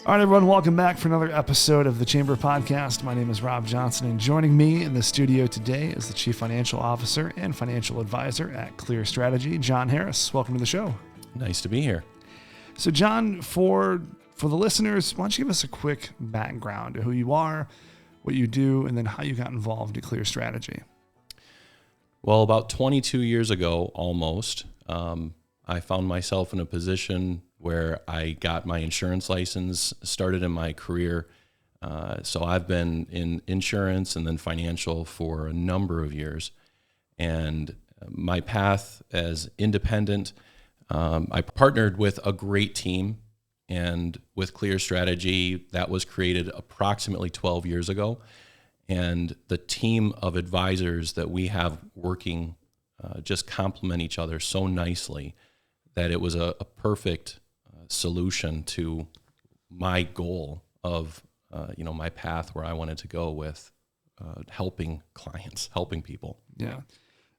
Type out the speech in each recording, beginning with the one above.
All right, everyone, welcome back for another episode of the Chamber Podcast. My name is Rob Johnson, and joining me in the studio today is the Chief Financial Officer and Financial Advisor at Clear Strategy, John Harris. Welcome to the show. Nice to be here. So, John, for the listeners, why don't you give us a quick background of who you are, what you do, and then how you got involved at Clear Strategy? Well, about 22 years ago, almost, I found myself in a position where I got my insurance license, started in my career. So I've been in insurance and then financial for a number of years. And my path as independent, I partnered with a great team, and with Clear Strategy, that was created approximately 12 years ago. And the team of advisors that we have working just complement each other so nicely that it was a perfect solution to my goal of, my path where I wanted to go with helping clients, helping people. Yeah.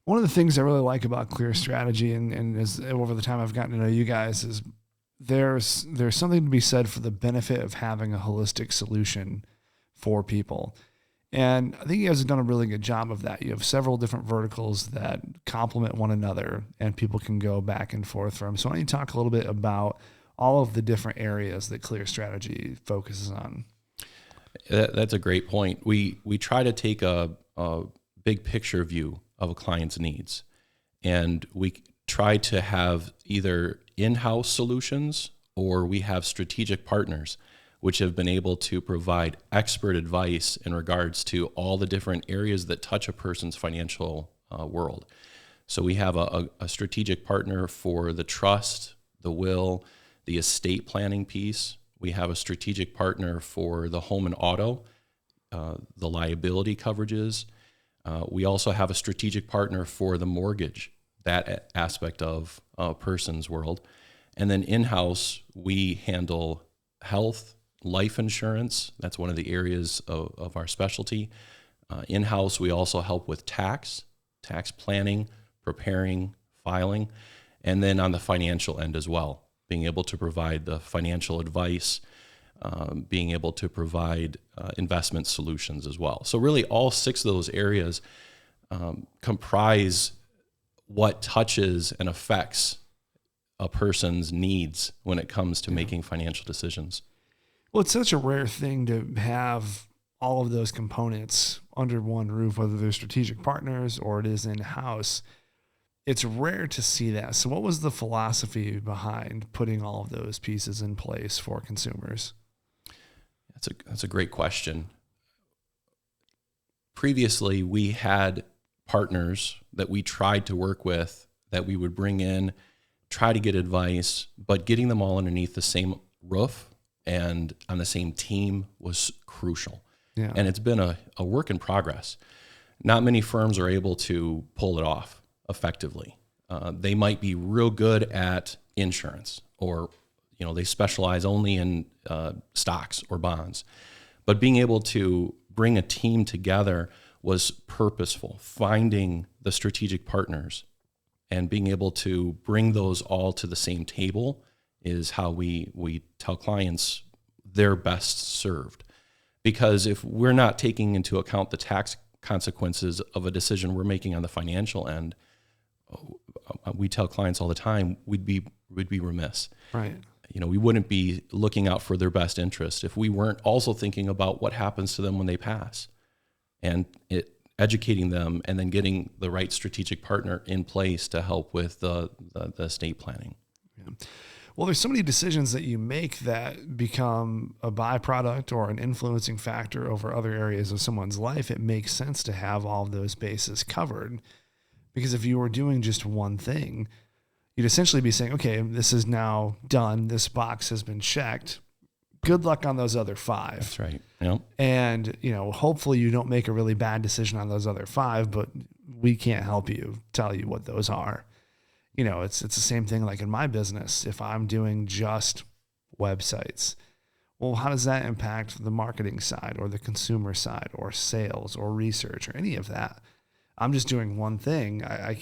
One of the things I really like about Clear Strategy and as over the time I've gotten to know you guys is there's something to be said for the benefit of having a holistic solution for people. And I think you guys have done a really good job of that. You have several different verticals that complement one another and people can go back and forth from. So why don't you talk a little bit about all of the different areas that Clear Strategy focuses on? That's a great point. We try to take a big picture view of a client's needs, and we try to have either in-house solutions or we have strategic partners which have been able to provide expert advice in regards to all the different areas that touch a person's financial world. So we have a strategic partner for the trust, the will, the estate planning piece. We have a strategic partner for the home and auto, the liability coverages. We also have a strategic partner for the mortgage, that aspect of a person's world. And then in-house, we handle health, life insurance. That's one of the areas of our specialty. In-house, we also help with tax planning, preparing, filing, and then on the financial end as well, being able to provide the financial advice, being able to provide investment solutions as well. So really all 6 of those areas comprise what touches and affects a person's needs when it comes to making financial decisions. Well, it's such a rare thing to have all of those components under one roof, whether they're strategic partners or it is in-house. It's rare to see that. So what was the philosophy behind putting all of those pieces in place for consumers? That's a great question. Previously, we had partners that we tried to work with that we would bring in, try to get advice, but getting them all underneath the same roof and on the same team was crucial. Yeah. And it's been a work in progress. Not many firms are able to pull it off effectively. They might be real good at insurance, or they specialize only in stocks or bonds. But being able to bring a team together was purposeful. Finding the strategic partners and being able to bring those all to the same table is how we tell clients they're best served. Because if we're not taking into account the tax consequences of a decision we're making on the financial end, we tell clients all the time we'd be remiss. Right. We wouldn't be looking out for their best interest if we weren't also thinking about what happens to them when they pass, and educating them and then getting the right strategic partner in place to help with the estate planning. Yeah. Well, there's so many decisions that you make that become a byproduct or an influencing factor over other areas of someone's life. It makes sense to have all of those bases covered, because if you were doing just one thing, you'd essentially be saying, okay, this is now done. This box has been checked. Good luck on those other 5. That's right. Yep. And, hopefully you don't make a really bad decision on those other 5, but we can't help you tell you what those are. It's the same thing like in my business. If I'm doing just websites, well, how does that impact the marketing side or the consumer side or sales or research or any of that? I'm just doing one thing. I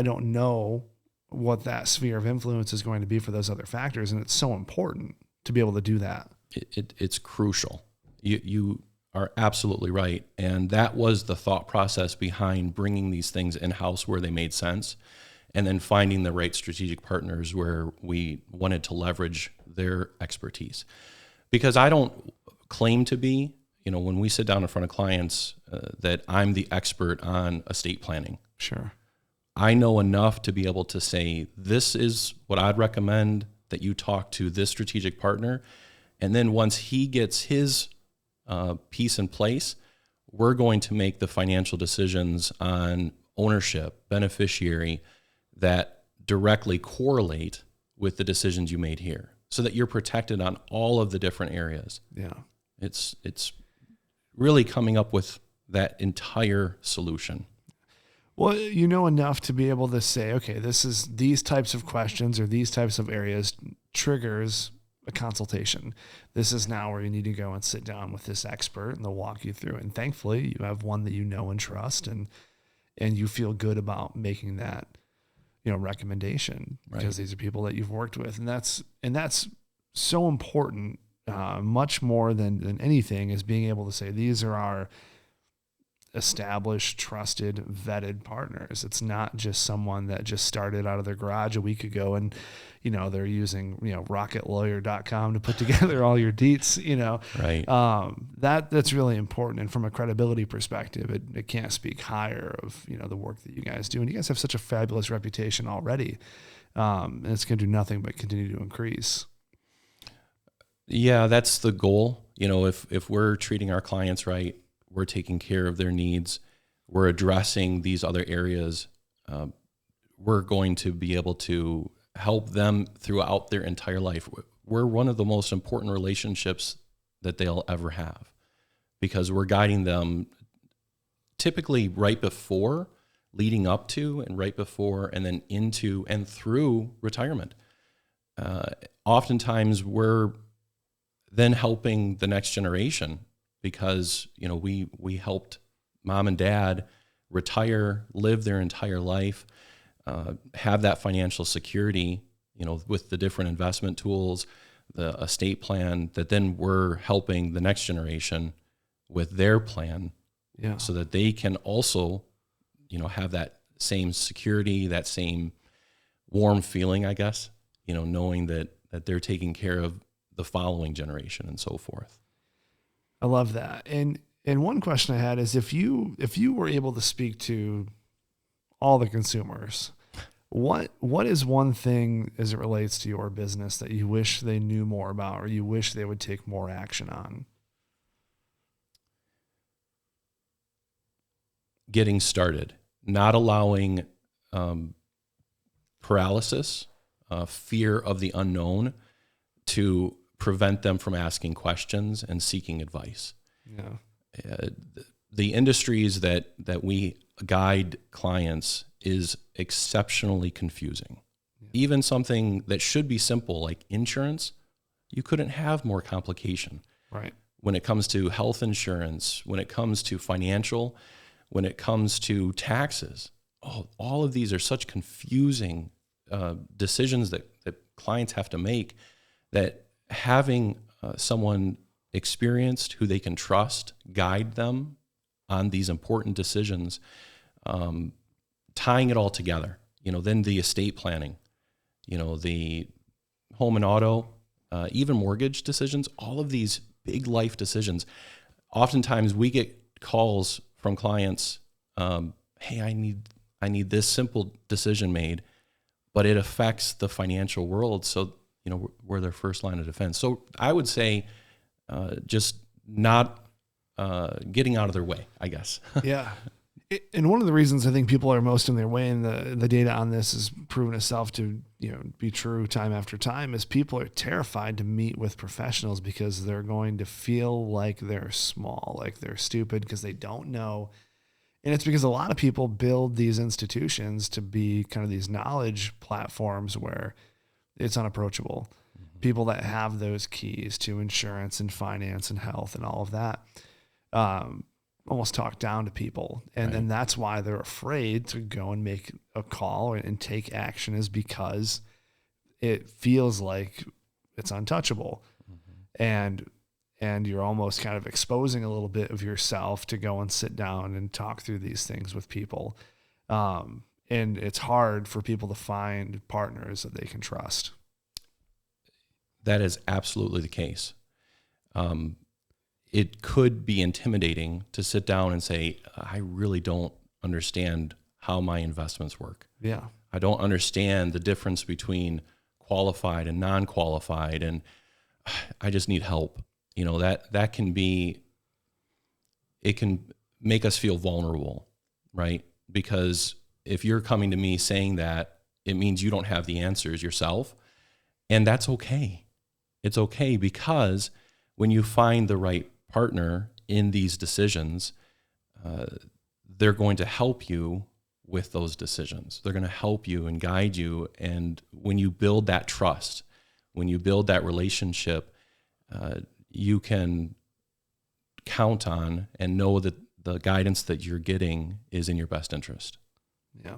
don't know what that sphere of influence is going to be for those other factors. And it's so important to be able to do that. It's crucial. You are absolutely right. And that was the thought process behind bringing these things in-house where they made sense, and then finding the right strategic partners where we wanted to leverage their expertise. Because I don't claim to be, when we sit down in front of clients, that I'm the expert on estate planning. Sure. I know enough to be able to say, this is what I'd recommend that you talk to this strategic partner. And then once he gets his piece in place, we're going to make the financial decisions on ownership, beneficiary, that directly correlate with the decisions you made here, so that you're protected on all of the different areas. Yeah. It's really coming up with that entire solution. Well, you know enough to be able to say, okay, these types of questions or these types of areas triggers a consultation. This is now where you need to go and sit down with this expert, and they'll walk you through. And thankfully, you have one that you know and trust, and you feel good about making that, recommendation, because these are people that you've worked with, and that's so important. Much more than anything is being able to say, these are our established, trusted, vetted partners. It's not just someone that just started out of their garage a week ago and, they're using, rocketlawyer.com to put together all your deets, Right. That's really important. And from a credibility perspective, it can't speak higher of, the work that you guys do. And you guys have such a fabulous reputation already. And it's going to do nothing but continue to increase. Yeah, that's the goal. If we're treating our clients right, we're taking care of their needs, we're addressing these other areas, we're going to be able to help them throughout their entire life. We're one of the most important relationships that they'll ever have, because we're guiding them typically right before, leading up to, and right before, and then into and through retirement. Oftentimes we're then helping the next generation, because we helped mom and dad retire, live their entire life, have that financial security, with the different investment tools, the estate plan, that then we're helping the next generation with their plan, so that they can also, have that same security, that same warm feeling, I guess, knowing that they're taking care of the following generation and so forth. I love that. And one question I had is, if you were able to speak to all the consumers, what is one thing as it relates to your business that you wish they knew more about, or you wish they would take more action on? Getting started, not allowing paralysis, fear of the unknown to prevent them from asking questions and seeking advice. Yeah. The industries that we guide clients is exceptionally confusing. Yeah. Even something that should be simple, like insurance, you couldn't have more complication. Right. When it comes to health insurance, when it comes to financial, when it comes to taxes, all of these are such confusing decisions that clients have to make, that having someone experienced who they can trust guide them on these important decisions, tying it all together, then the estate planning, the home and auto, even mortgage decisions, all of these big life decisions. Oftentimes we get calls from clients, hey, I need this simple decision made, but it affects the financial world. So, we're their first line of defense. So I would say just not getting out of their way, I guess. Yeah. And one of the reasons I think people are most in their way, and the data on this has proven itself to be true time after time, is people are terrified to meet with professionals because they're going to feel like they're small, like they're stupid, because they don't know. And it's because a lot of people build these institutions to be kind of these knowledge platforms where it's unapproachable. Mm-hmm. People that have those keys to insurance and finance and health and all of that almost talk down to people. And then that's why they're afraid to go and make a call and take action, is because it feels like it's untouchable. and you're almost kind of exposing a little bit of yourself to go and sit down and talk through these things with people. And it's hard for people to find partners that they can trust. That is absolutely the case. It could be intimidating to sit down and say, I really don't understand how my investments work. Yeah. I don't understand the difference between qualified and non-qualified, and I just need help. You know, that can be, it can make us feel vulnerable, right? Because if you're coming to me saying that, it means you don't have the answers yourself, and that's okay. It's okay, because when you find the right partner in these decisions, they're going to help you with those decisions. They're going to help you and guide you. And when you build that trust, when you build that relationship, you can count on and know that the guidance that you're getting is in your best interest. Yeah,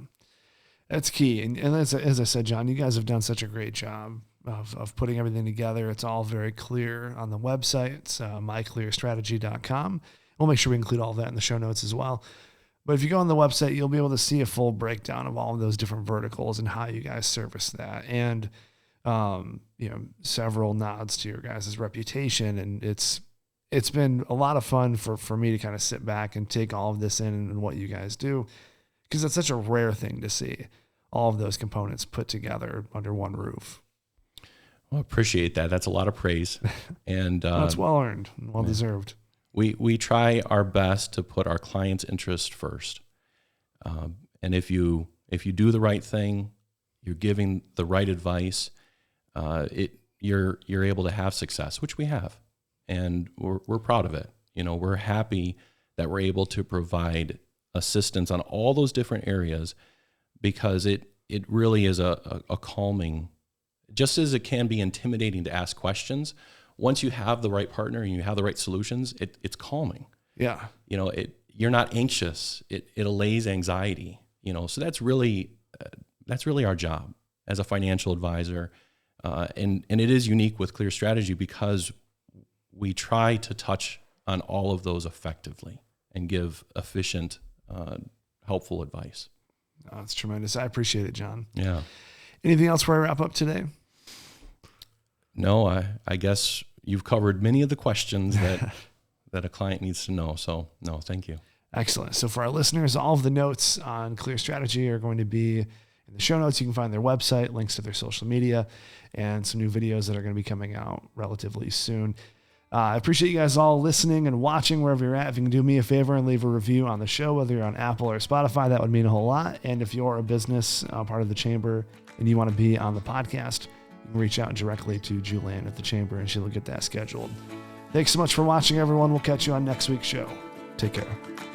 that's key. And as I said, John, you guys have done such a great job of putting everything together. It's all very clear on the website. It's myclearstrategy.com. We'll make sure we include all that in the show notes as well. But if you go on the website, you'll be able to see a full breakdown of all of those different verticals and how you guys service that. And, several nods to your guys' reputation. And it's been a lot of fun for me to kind of sit back and take all of this in and what you guys do, because it's such a rare thing to see all of those components put together under one roof. Well, I appreciate that. That's a lot of praise. And it's well earned and well deserved. We try our best to put our client's interest first. And if you do the right thing, you're giving the right advice, you're able to have success, which we have. And we're proud of it. You know, we're happy that we're able to provide assistance on all those different areas, because it really is a calming, just as it can be intimidating to ask questions. Once you have the right partner and you have the right solutions, it's calming. Yeah. You know, you're not anxious. It allays anxiety, you know, so that's really our job as a financial advisor. And it is unique with Clear Strategy because we try to touch on all of those effectively and give efficient, helpful advice. Oh, that's tremendous. I appreciate it, John. Yeah. Anything else before I wrap up today? No, I guess you've covered many of the questions that a client needs to know. So no, thank you. Excellent. So for our listeners, all of the notes on Clear Strategy are going to be in the show notes. You can find their website, links to their social media, and some new videos that are going to be coming out relatively soon. I appreciate you guys all listening and watching wherever you're at. If you can do me a favor and leave a review on the show, whether you're on Apple or Spotify, that would mean a whole lot. And if you're a business part of the Chamber and you want to be on the podcast, you can reach out directly to Julianne at the Chamber and she'll get that scheduled. Thanks so much for watching, everyone. We'll catch you on next week's show. Take care.